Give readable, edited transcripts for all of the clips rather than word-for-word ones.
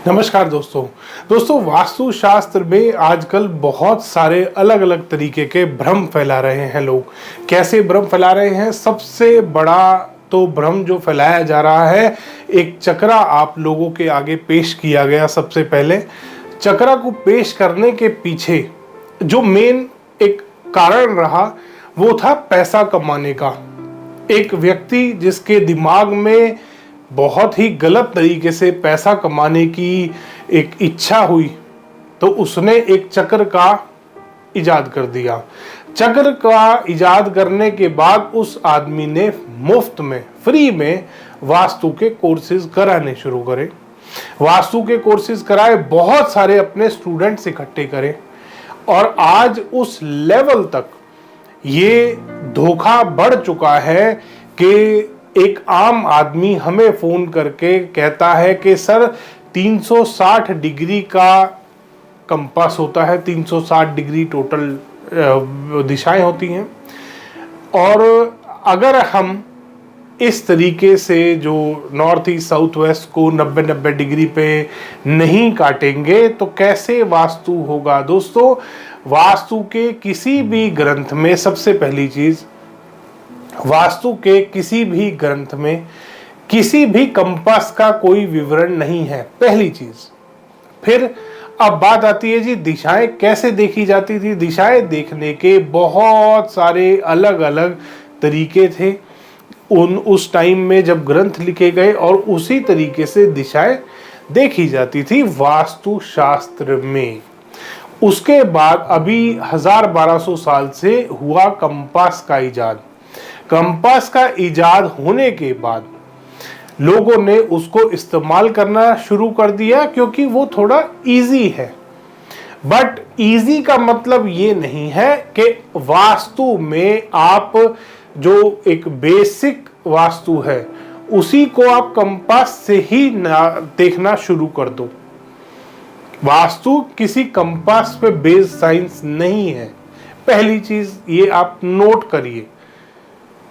नमस्कार दोस्तों वास्तु शास्त्र में आजकल बहुत सारे अलग अलग तरीके के भ्रम फैला रहे हैं लोग। कैसे भ्रम फैला रहे हैं? सबसे बड़ा तो भ्रम जो फैलाया जा रहा है, एक चक्रा आप लोगों के आगे पेश किया गया। सबसे पहले चक्रा को पेश करने के पीछे जो मेन एक कारण रहा वो था पैसा कमाने का। एक व्यक्ति जिसके दिमाग में बहुत ही गलत तरीके से पैसा कमाने की एक इच्छा हुई, तो उसने एक चक्र का इजाद कर दिया। चक्र का इजाद करने के बाद उस आदमी ने मुफ्त में, फ्री में वास्तु के कोर्सेज कराने शुरू करे। वास्तु के कोर्सेज कराए, बहुत सारे अपने स्टूडेंट्स इकट्ठे करे और आज उस लेवल तक ये धोखा बढ़ चुका है कि एक आम आदमी हमें फोन करके कहता है कि सर 360 डिग्री का कंपास होता है, 360 डिग्री टोटल दिशाएं होती हैं, और अगर हम इस तरीके से जो नॉर्थ ईस्ट साउथ वेस्ट को 90-90 डिग्री पे नहीं काटेंगे तो कैसे वास्तु होगा। दोस्तों, वास्तु के किसी भी ग्रंथ में, सबसे पहली चीज, वास्तु के किसी भी ग्रंथ में किसी भी कंपास का कोई विवरण नहीं है, पहली चीज। फिर अब बात आती है जी, दिशाएं कैसे देखी जाती थी। दिशाएं देखने के बहुत सारे अलग अलग तरीके थे उस टाइम में जब ग्रंथ लिखे गए, और उसी तरीके से दिशाएं देखी जाती थी वास्तु शास्त्र में। उसके बाद अभी 1000-1200 साल से हुआ कंपास का इजाद। कंपास का इजाद होने के बाद लोगों ने उसको इस्तेमाल करना शुरू कर दिया क्योंकि वो थोड़ा इजी है। बट इजी का मतलब ये नहीं है कि वास्तु में आप जो एक बेसिक वास्तु है उसी को आप कंपास से ही देखना शुरू कर दो। वास्तु किसी कंपास पे बेस्ड साइंस नहीं है। पहली चीज ये आप नोट करिए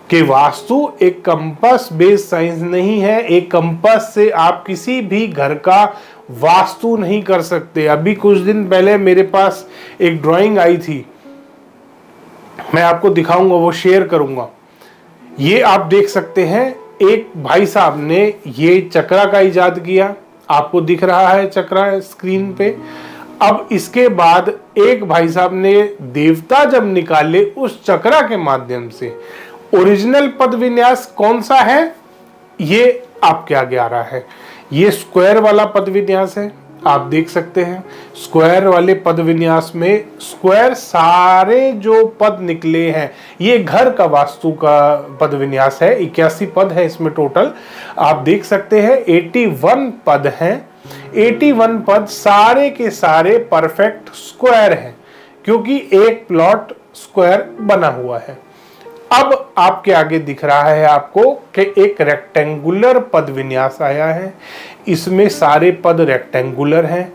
कि वास्तु एक कंपास बेस्ड साइंस नहीं है। एक कंपास से आप किसी भी घर का वास्तु नहीं कर सकते। अभी कुछ दिन पहले मेरे पास एक ड्राइंग आई थी, मैं आपको दिखाऊंगा, वो शेयर करूंगा। ये आप देख सकते हैं, एक भाई साहब ने ये चक्रा का इजाद किया, आपको दिख रहा है चक्रा स्क्रीन पे। अब इसके बाद एक भाई साहब ने देवता जब निकाले उस चक्रा के माध्यम से, ओरिजिनल पद विन्यास कौन सा है ये आपके आगे आ रहा है। ये स्क्वायर वाला पद विन्यास है, आप देख सकते हैं। स्क्वायर वाले पद विन्यास में स्क्वायर सारे जो पद निकले हैं, ये घर का वास्तु का पद विन्यास है। 81 पद है इसमें टोटल, आप देख सकते हैं। 81 पद हैं। 81 पद सारे के सारे परफेक्ट स्क्वायर हैं क्योंकि एक प्लॉट स्क्वायर बना हुआ है। अब आपके आगे दिख रहा है आपको कि एक रेक्टेंगुलर पद विन्यास आया है, इसमें सारे पद रेक्टेंगुलर हैं।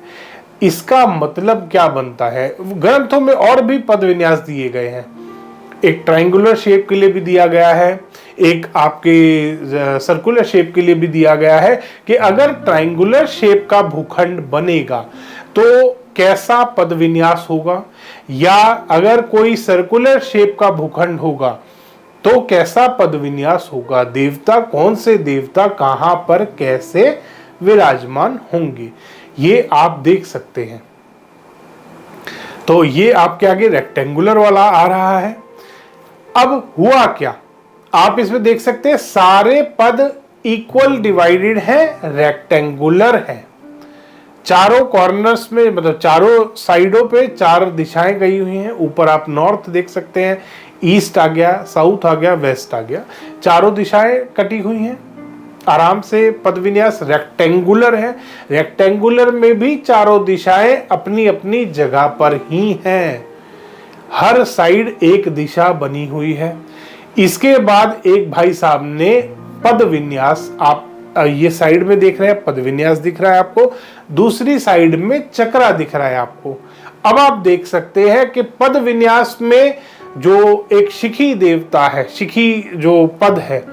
इसका मतलब क्या बनता है? ग्रंथों में और भी पद विन्यास दिए गए हैं। एक ट्रायंगुलर शेप के लिए भी दिया गया है, एक आपके सर्कुलर शेप के लिए भी दिया गया है कि अगर ट्रायंगुलर शेप का भूखंड बनेगा तो कैसा पद विन्यास होगा, या अगर कोई सर्कुलर शेप का भूखंड होगा तो कैसा पद विन्यास होगा। देवता, कौन से देवता कहां पर कैसे विराजमान होंगे, ये आप देख सकते हैं। तो ये आपके आगे रेक्टेंगुलर वाला आ रहा है। अब हुआ क्या, आप इसमें देख सकते हैं सारे पद इक्वल डिवाइडेड हैं, रेक्टेंगुलर हैं। चारों कॉर्नर्स में, मतलब चारों साइडों पे 4 दिशाएं गई हुई हैं। ऊपर आप नॉर्थ देख सकते हैं, ईस्ट आ गया, साउथ आ गया, वेस्ट आ गया, चारों दिशाएं कटी हुई हैं। आराम से पद विन्यास रेक्टेंगुलर है। रेक्टेंगुलर में भी चारों दिशाएं अपनी अपनी जगह पर ही हैं, हर साइड एक दिशा बनी हुई है। इसके बाद एक भाई साहब ने पद विन्यास, आप ये साइड में देख रहे हैं पद विन्यास दिख रहा है आपको, दूसरी साइड में चक्रा दिख रहा है आपको। अब आप देख सकते हैं कि पद विन्यास में जो एक शिखी देवता है, शिखी जो पद है,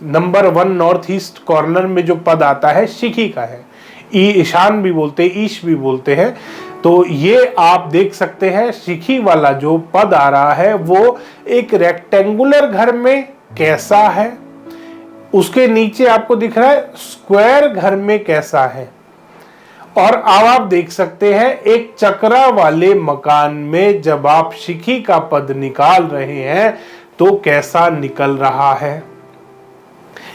नंबर 1 नॉर्थ ईस्ट कॉर्नर में जो पद आता है शिखी का है। ईशान भी बोलते हैं, ईश भी बोलते हैं। तो ये आप देख सकते हैं शिखी वाला जो पद आ रहा है वो एक रेक्टेंगुलर घर में कैसा है, उसके नीचे आपको दिख रहा है स्क्वायर घर में कैसा है, और अब आप देख सकते हैं एक चक्रा वाले मकान में जब आप शिखी का पद निकाल रहे हैं तो कैसा निकल रहा है।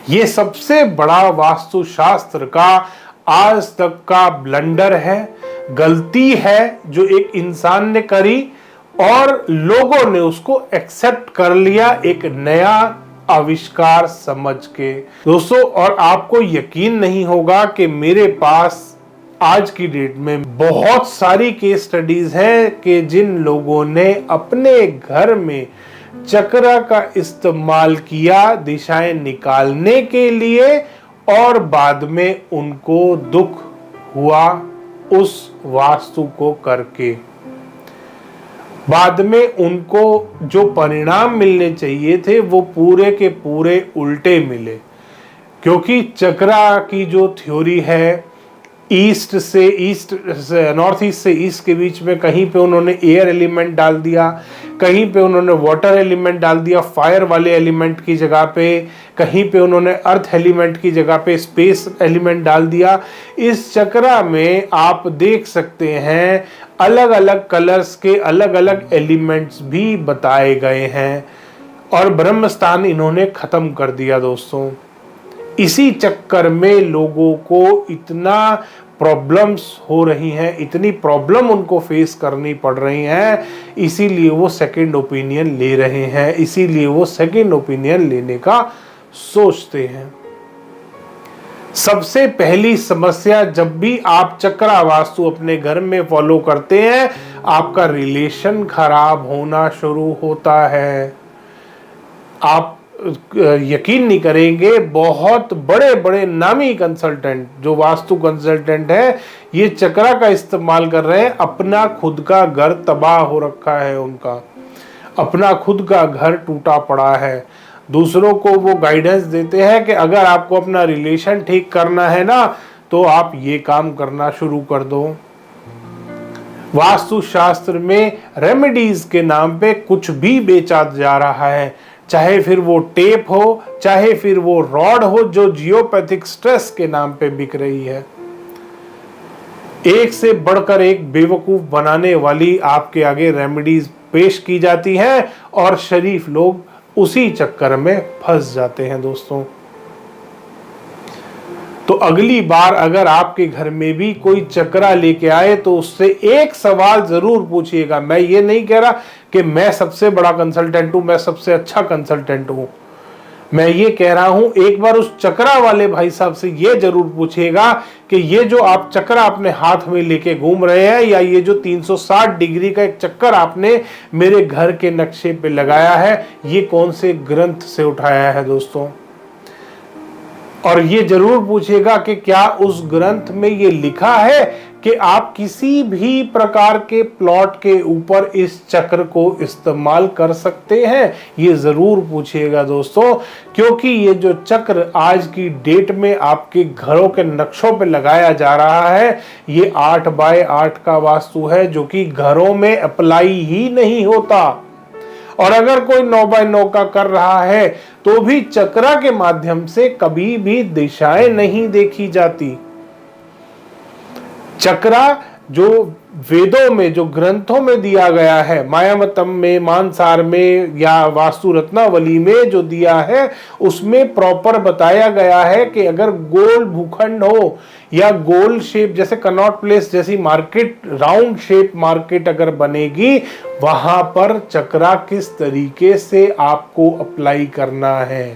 ये सबसे बड़ा वास्तुशास्त्र का आज तक का ब्लंडर है, गलती है जो एक इंसान ने करी और लोगों ने उसको एक्सेप्ट कर लिया एक नया आविष्कार समझ के। दोस्तों, और आपको यकीन नहीं होगा कि मेरे पास आज की डेट में बहुत सारी केस स्टडीज हैं कि जिन लोगों ने अपने घर में चक्र का इस्तेमाल किया दिशाएं निकालने के लिए और बाद में उनको दुख हुआ उस वास्तु को करके। बाद में उनको जो परिणाम मिलने चाहिए थे वो पूरे के पूरे उल्टे मिले, क्योंकि चक्रा की जो थ्योरी है ईस्ट से नॉर्थ ईस्ट से ईस्ट के बीच में कहीं पे उन्होंने एयर एलिमेंट डाल दिया, कहीं पे उन्होंने वाटर एलिमेंट डाल दिया फायर वाले एलिमेंट की जगह पे, कहीं पे उन्होंने अर्थ एलिमेंट की जगह पे स्पेस एलिमेंट डाल दिया। इस चक्रा में आप देख सकते हैं अलग अलग कलर्स के अलग अलग एलिमेंट्स भी बताए गए हैं और ब्रह्म स्थान इन्होंने खत्म कर दिया। दोस्तों, इसी चक्कर में लोगों को इतना प्रॉब्लम्स हो रही हैं, इतनी प्रॉब्लम उनको फेस करनी पड़ रही हैं, इसीलिए वो सेकंड ओपिनियन ले रहे हैं, इसीलिए वो सेकंड ओपिनियन लेने का सोचते हैं। सबसे पहली समस्या, जब भी आप चक्रा वास्तु अपने घर में फॉलो करते हैं आपका रिलेशन खराब होना शुरू होता है। आप यकीन नहीं करेंगे, बहुत बड़े बड़े नामी कंसल्टेंट जो वास्तु कंसल्टेंट है ये चक्रा का इस्तेमाल कर रहे हैं, अपना खुद का घर तबाह हो रखा है, उनका अपना खुद का घर टूटा पड़ा है। दूसरों को वो गाइडेंस देते हैं कि अगर आपको अपना रिलेशन ठीक करना है ना तो आप ये काम करना शुरू कर दो। वास्तु शास्त्र में रेमेडीज के नाम पे कुछ भी बेचा जा रहा है, चाहे फिर वो टेप हो, चाहे फिर वो रॉड हो जो जियोपैथिक स्ट्रेस के नाम पे बिक रही है। एक से बढ़कर एक बेवकूफ बनाने वाली आपके आगे रेमेडीज पेश की जाती हैं और शरीफ लोग उसी चक्कर में फंस जाते हैं। दोस्तों, तो अगली बार अगर आपके घर में भी कोई चक्रा लेके आए तो उससे एक सवाल जरूर पूछिएगा। मैं ये नहीं कह रहा कि मैं सबसे बड़ा कंसल्टेंट हूं, मैं सबसे अच्छा कंसल्टेंट हूं, मैं ये कह रहा हूं एक बार उस चक्रा वाले भाई साहब से ये जरूर पूछिएगा कि ये जो आप चक्रा अपने हाथ में लेके घूम रहे हैं या ये जो 360 डिग्री का एक चक्कर आपने मेरे घर के नक्शे पे लगाया है ये कौन से ग्रंथ से उठाया है। दोस्तों, और ये जरूर पूछिएगा कि क्या उस ग्रंथ में ये लिखा है कि आप किसी भी प्रकार के प्लॉट के ऊपर इस चक्र को इस्तेमाल कर सकते हैं। ये जरूर पूछिएगा दोस्तों, क्योंकि ये जो चक्र आज की डेट में आपके घरों के नक्शों पे लगाया जा रहा है ये 8 बाय 8 का वास्तु है जो कि घरों में अप्लाई ही नहीं होता। और अगर कोई 9 बाय 9 का कर रहा है तो भी चक्रा के माध्यम से कभी भी दिशाएं नहीं देखी जाती। चक्रा जो वेदों में जो ग्रंथों में दिया गया है, मायामतम में, मानसार में या वास्तु रत्नावली में जो दिया है उसमें प्रॉपर बताया गया है कि अगर गोल भूखंड हो या गोल शेप जैसे कनॉट प्लेस जैसी मार्केट, राउंड शेप मार्केट अगर बनेगी वहां पर चक्रा किस तरीके से आपको अप्लाई करना है,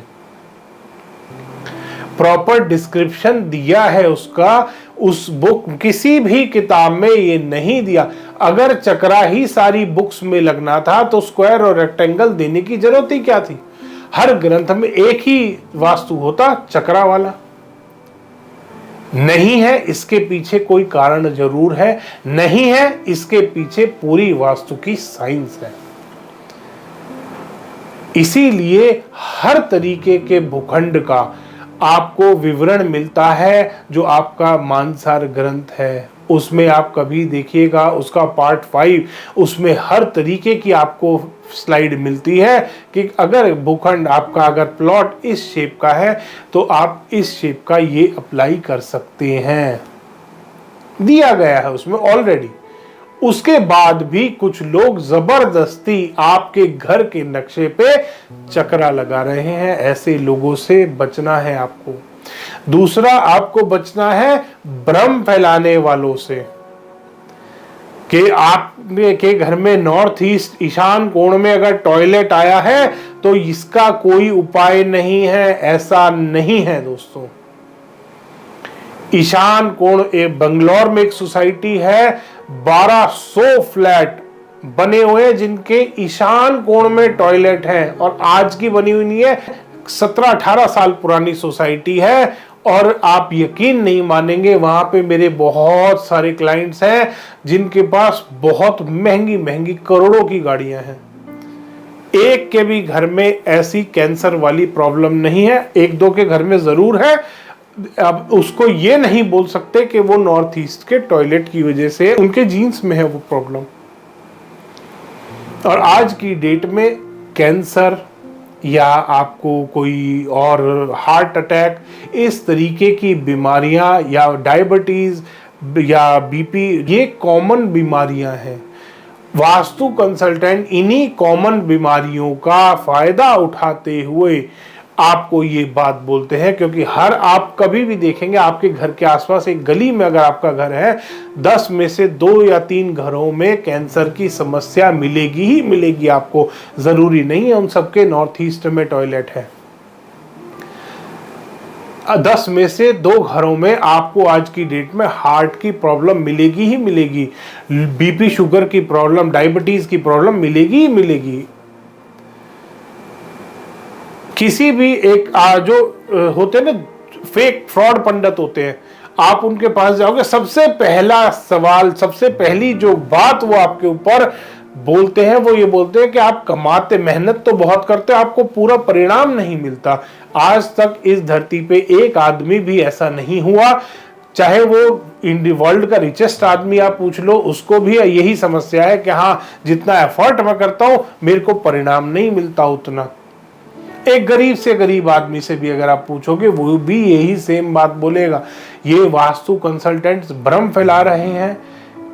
प्रॉपर डिस्क्रिप्शन दिया है उसका। उस बुक किसी भी किताब में ये नहीं दिया। अगर चक्रा ही सारी बुक्स में लगना था तो स्क्वायर और रेक्टेंगल देने की जरूरत ही क्या थी। हर ग्रंथ में एक ही वास्तु होता चक्रा वाला। नहीं है, इसके पीछे कोई कारण जरूर है, नहीं है इसके पीछे पूरी वास्तु की साइंस है। इसीलिए हर तरीके के भूखंड का आपको विवरण मिलता है जो आपका मानसार ग्रंथ है, उसमें आप कभी देखिएगा उसका पार्ट 5, उसमें हर तरीके की आपको स्लाइड मिलती है कि अगर भूखंड आपका अगर प्लॉट इस शेप का है तो आप इस शेप का ये अप्लाई कर सकते हैं, दिया गया है उसमें ऑलरेडी। उसके बाद भी कुछ लोग जबरदस्ती आपके घर के नक्शे पे चकरा लगा रहे हैं, ऐसे लोगों से बचना है आपको। दूसरा, आपको बचना है भ्रम फैलाने वालों से कि आपके के घर में नॉर्थ ईस्ट ईशान कोण में अगर टॉयलेट आया है तो इसका कोई उपाय नहीं है, ऐसा नहीं है दोस्तों। ईशान कोण बंगलौर में एक सोसाइटी है, 1200 फ्लैट बने हुए हैं जिनके ईशान कोण में टॉयलेट है, और आज की बनी हुई नहीं है, 17-18 साल पुरानी सोसाइटी है। और आप यकीन नहीं मानेंगे, वहां पे मेरे बहुत सारे क्लाइंट्स हैं जिनके पास बहुत महंगी महंगी करोड़ों की गाड़ियां हैं, एक के भी घर में ऐसी कैंसर वाली प्रॉब्लम नहीं है, एक दो के घर में जरूर है। अब उसको ये नहीं बोल सकते कि वो नॉर्थ ईस्ट के टॉयलेट की वजह से, उनके जीन्स में है वो प्रॉब्लम। और आज की डेट में कैंसर या आपको कोई और हार्ट अटैक, इस तरीके की बीमारियां या डायबिटीज या बीपी, ये कॉमन बीमारियां हैं। वास्तु कंसल्टेंट इन्हीं कॉमन बीमारियों का फायदा उठाते हुए आपको ये बात बोलते हैं, क्योंकि हर आप कभी भी देखेंगे आपके घर के आसपास एक गली में अगर आपका घर है, 10 में से 2 या 3 घरों में कैंसर की समस्या मिलेगी ही मिलेगी आपको। जरूरी नहीं है उन सबके नॉर्थ ईस्ट में टॉयलेट है। 10 में से 2 घरों में आपको आज की डेट में हार्ट की प्रॉब्लम मिलेगी ही मिलेगी, बीपी शुगर की प्रॉब्लम, डायबिटीज की प्रॉब्लम मिलेगी ही मिलेगी। किसी भी एक जो होते हैं ना फेक फ्रॉड पंडित होते हैं, आप उनके पास जाओगे, सबसे पहला सवाल, सबसे पहली जो बात वो आपके ऊपर बोलते हैं वो ये बोलते हैं कि आप कमाते, मेहनत तो बहुत करते हो, आपको पूरा परिणाम नहीं मिलता। आज तक इस धरती पे एक आदमी भी ऐसा नहीं हुआ, चाहे वो इंडिया वर्ल्ड का रिचेस्ट आदमी आप पूछ लो, उसको भी यही समस्या है कि हाँ जितना एफर्ट मैं करता हूं मेरे को परिणाम नहीं मिलता उतना। एक गरीब से गरीब आदमी से भी अगर आप पूछोगे वो भी यही सेम बात बोलेगा। ये वास्तु कंसल्टेंट्स भ्रम फैला रहे हैं,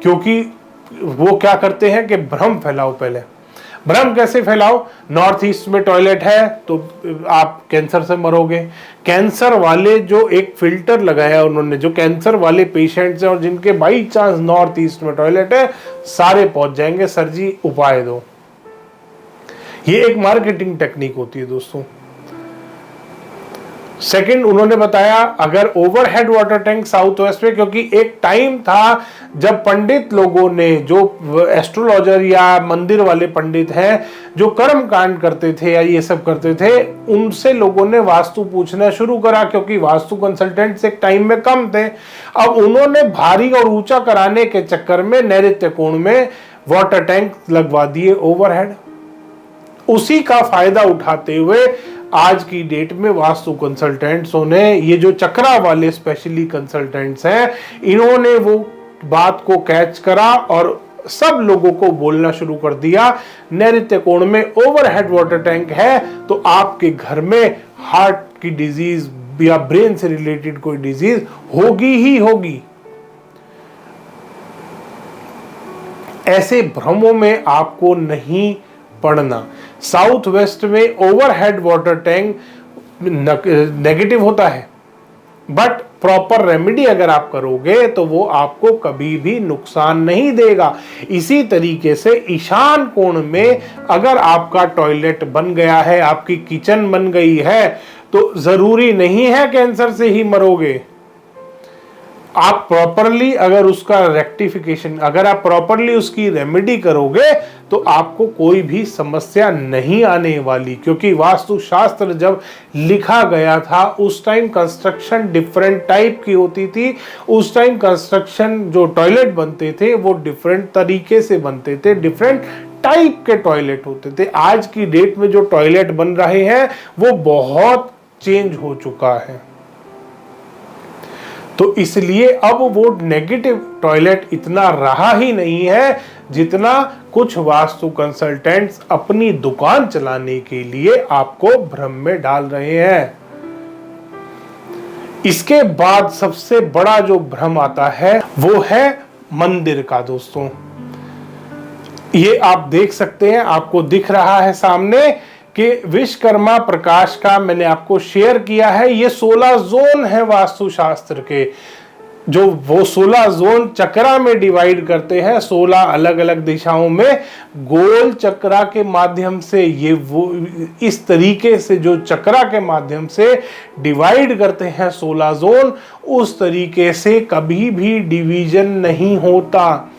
क्योंकि वो क्या करते हैं कि भ्रम फैलाओ। पहले भ्रम कैसे फैलाओ? नॉर्थ ईस्ट में टॉयलेट है तो आप कैंसर से मरोगे। कैंसर वाले जो एक फिल्टर लगाया उन्होंने, जो कैंसर वाले पेशेंट्स हैं और जिनके बाई चांस नॉर्थ ईस्ट में टॉयलेट है, सारे पहुंच जाएंगे, सर जी उपाय दो। ये एक मार्केटिंग टेक्निक होती है दोस्तों। सेकंड, उन्होंने बताया अगर overhead water tank south west में, क्योंकि एक टाइम था जब पंडित लोगों ने, जो एस्ट्रोलॉजर या मंदिर वाले पंडित हैं जो कर्म कांड करते थे या ये सब करते थे, उनसे लोगों ने वास्तु पूछना शुरू करा, क्योंकि वास्तु कंसल्टेंट्स एक टाइम में कम थे। अब उन्होंने भारी और ऊंचा कराने के चक्कर में नैऋत्य कोण में वाटर टैंक लगवा दिए ओवरहेड। उसी का फायदा उठाते हुए आज की डेट में वास्तु कंसल्टेंट्स ने, ये जो चक्रा वाले स्पेशली कंसल्टेंट्स हैं, इन्होंने वो बात को कैच करा और सब लोगों को बोलना शुरू कर दिया, नैऋत्य कोण में ओवरहेड वाटर टैंक है तो आपके घर में हार्ट की डिजीज या ब्रेन से रिलेटेड कोई डिजीज होगी ही होगी। ऐसे भ्रमों में आपको नहीं पढ़ना। साउथ वेस्ट में ओवरहेड वाटर टैंक नेगेटिव होता है, बट प्रॉपर रेमेडी अगर आप करोगे तो वो आपको कभी भी नुकसान नहीं देगा। इसी तरीके से ईशान कोण में अगर आपका टॉयलेट बन गया है, आपकी किचन बन गई है, तो जरूरी नहीं है कैंसर से ही मरोगे। आप प्रॉपरली अगर उसका रेक्टिफिकेशन, अगर आप प्रॉपरली उसकी रेमेडी करोगे तो आपको कोई भी समस्या नहीं आने वाली। क्योंकि वास्तुशास्त्र जब लिखा गया था उस टाइम कंस्ट्रक्शन डिफरेंट टाइप की होती थी, उस टाइम कंस्ट्रक्शन जो टॉयलेट बनते थे वो डिफरेंट तरीके से बनते थे, डिफरेंट टाइप के टॉयलेट होते थे। आज की डेट में जो टॉयलेट बन रहे हैं वो बहुत चेंज हो चुका है। तो इसलिए अब वो नेगेटिव टॉयलेट इतना रहा ही नहीं है जितना कुछ वास्तु कंसल्टेंट्स अपनी दुकान चलाने के लिए आपको भ्रम में डाल रहे हैं। इसके बाद सबसे बड़ा जो भ्रम आता है वो है मंदिर का। दोस्तों ये आप देख सकते हैं, आपको दिख रहा है सामने कि विश्वकर्मा प्रकाश का मैंने आपको शेयर किया है। ये 16 जोन है वास्तुशास्त्र के, जो वो 16 जोन चक्रा में डिवाइड करते हैं, 16 अलग अलग दिशाओं में गोल चक्रा के माध्यम से। ये वो इस तरीके से जो चक्रा के माध्यम से डिवाइड करते हैं 16 जोन, उस तरीके से कभी भी डिवीजन नहीं होता।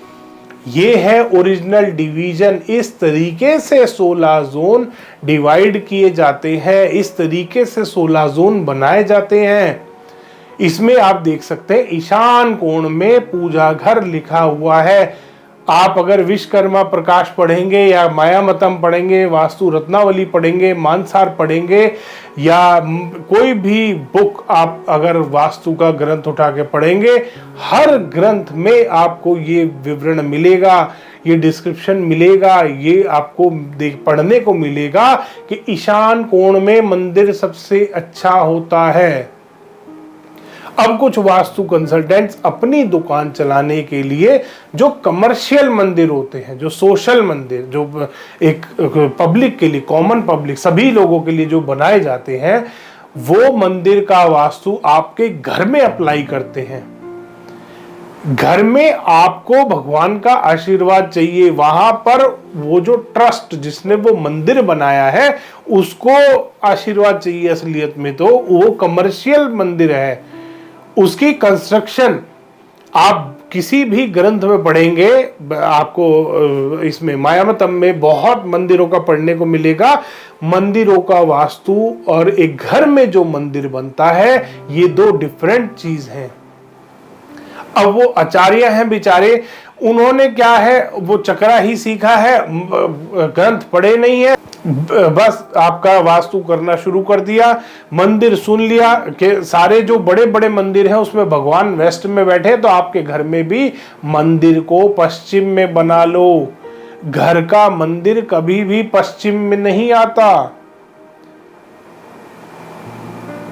ये है ओरिजिनल डिवीजन। इस तरीके से 16 जोन डिवाइड किए जाते हैं, इस तरीके से 16 जोन बनाए जाते हैं। इसमें आप देख सकते हैं ईशान कोण में पूजा घर लिखा हुआ है। आप अगर विश्वकर्मा प्रकाश पढ़ेंगे या मायामतम पढ़ेंगे, वास्तु रत्नावली पढ़ेंगे, मानसार पढ़ेंगे, या कोई भी बुक आप अगर वास्तु का ग्रंथ उठा के पढ़ेंगे, हर ग्रंथ में आपको ये विवरण मिलेगा, ये डिस्क्रिप्शन मिलेगा, ये आपको पढ़ने को मिलेगा कि ईशान कोण में मंदिर सबसे अच्छा होता है। अब कुछ वास्तु कंसल्टेंट्स अपनी दुकान चलाने के लिए जो कमर्शियल मंदिर होते हैं, जो सोशल मंदिर, जो एक पब्लिक के लिए, कॉमन पब्लिक, सभी लोगों के लिए जो बनाए जाते हैं, वो मंदिर का वास्तु आपके घर में अप्लाई करते हैं। घर में आपको भगवान का आशीर्वाद चाहिए, वहां पर वो जो ट्रस्ट जिसने वो मंदिर बनाया है उसको आशीर्वाद चाहिए। असलियत में तो वो कमर्शियल मंदिर है, उसकी कंस्ट्रक्शन आप किसी भी ग्रंथ में पढ़ेंगे, आपको इसमें मायामतम में बहुत मंदिरों का पढ़ने को मिलेगा। मंदिरों का वास्तु और एक घर में जो मंदिर बनता है, ये दो डिफरेंट चीज हैं। अब वो आचार्य हैं बेचारे, उन्होंने क्या है, वो चक्रा ही सीखा है, ग्रंथ पढ़े नहीं है, बस आपका वास्तु करना शुरू कर दिया। मंदिर सुन लिया कि सारे जो बड़े बड़े मंदिर हैं उसमें भगवान वेस्ट में बैठे, तो आपके घर में भी मंदिर को पश्चिम में बना लो। घर का मंदिर कभी भी पश्चिम में नहीं आता।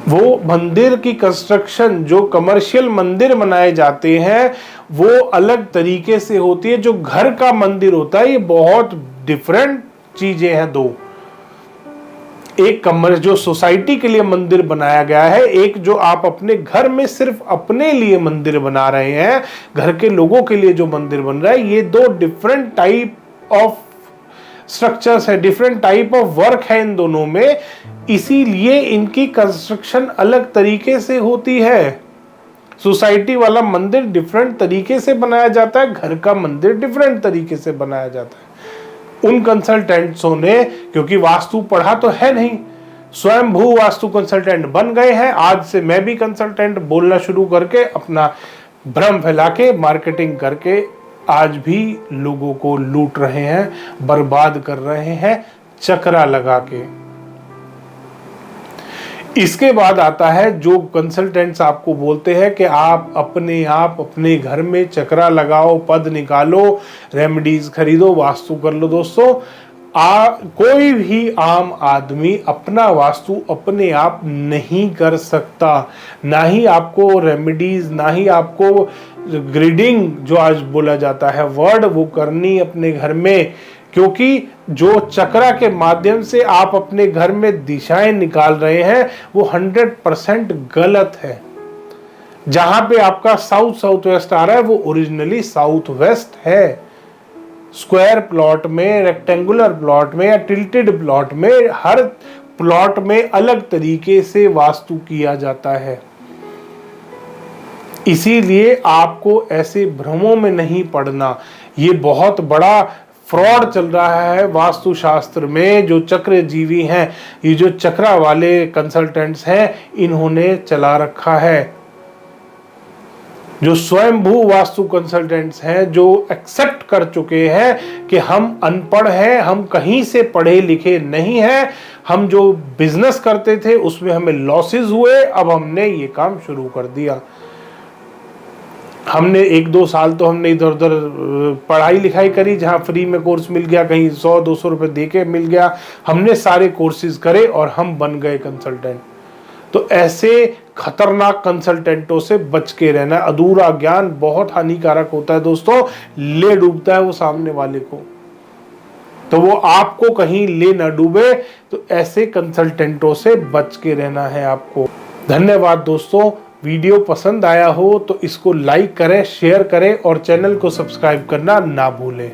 वो मंदिर की कंस्ट्रक्शन, जो कमर्शियल मंदिर बनाए जाते हैं, वो अलग तरीके से होती है। जो घर का मंदिर होता है, ये बहुत डिफरेंट चीजें हैं दो। एक जो सोसाइटी के लिए मंदिर बनाया गया है, एक जो आप अपने घर में सिर्फ अपने लिए मंदिर बना रहे हैं, घर के लोगों के लिए जो मंदिर बन रहा है, ये दो डिफरेंट टाइप ऑफ स्ट्रक्चर्स है, डिफरेंट टाइप ऑफ वर्क है इन दोनों में। इसीलिए इनकी कंस्ट्रक्शन अलग तरीके से होती है। सोसाइटी वाला मंदिर डिफरेंट तरीके से बनाया जाता है, घर का मंदिर डिफरेंट तरीके से बनाया जाता है। उन कंसल्टेंट्सों ने, क्योंकि वास्तु पढ़ा तो है नहीं, स्वयंभू वास्तु कंसल्टेंट बन गए हैं। आज से मैं भी कंसल्टेंट बोलना शुरू करके अपना भ्रम फैला के मार्केटिंग करके आज भी लोगों को लूट रहे हैं, बर्बाद कर रहे हैं चक्रा लगा के। इसके बाद आता है जो कंसल्टेंट्स आपको बोलते हैं कि आप अपने घर में चक्रा लगाओ, पद निकालो, रेमेडीज खरीदो, वास्तु कर लो। दोस्तों कोई भी आम आदमी अपना वास्तु अपने आप नहीं कर सकता। ना ही आपको रेमेडीज, ना ही आपको ग्रीडिंग जो आज बोला जाता है वर्ड, वो करनी अपने घर में। क्योंकि जो चक्रा के माध्यम से आप अपने घर में दिशाएं निकाल रहे हैं, वो 100% गलत है। जहां पे आपका साउथ वेस्ट आ रहा है, वो ओरिजिनली साउथ वेस्ट है। स्क्वायर प्लॉट में, रेक्टेंगुलर प्लॉट में या टिल्टेड प्लॉट में, हर प्लॉट में अलग तरीके से वास्तु किया जाता है। इसीलिए आपको ऐसे भ्रमों में नहीं पड़ना। ये बहुत बड़ा फ्रॉड चल रहा है वास्तुशास्त्र में। जो चक्रजीवी हैं, ये जो चक्रा वाले कंसल्टेंट्स हैं, इन्होंने चला रखा है। जो स्वयंभू वास्तु कंसल्टेंट्स हैं, जो एक्सेप्ट कर चुके हैं कि हम अनपढ़ हैं, हम कहीं से पढ़े लिखे नहीं हैं, हम जो बिजनेस करते थे उसमें हमें लॉसेस हुए, अब हमने ये काम शुरू कर दिया। हमने 1-2 साल तो हमने इधर उधर पढ़ाई लिखाई करी, जहाँ फ्री में कोर्स मिल गया, कहीं 100-200 रुपये दे के मिल गया, हमने सारे कोर्सेज करे और हम बन गए कंसल्टेंट। तो ऐसे खतरनाक कंसल्टेंटों से बच के रहना। अधूरा ज्ञान बहुत हानिकारक होता है दोस्तों, ले डूबता है वो सामने वाले को, तो वो आपको कहीं ले ना डूबे। तो ऐसे कंसल्टेंटों से बच के रहना है आपको। धन्यवाद दोस्तों। वीडियो पसंद आया हो तो इसको लाइक करें, शेयर करें और चैनल को सब्सक्राइब करना ना भूलें।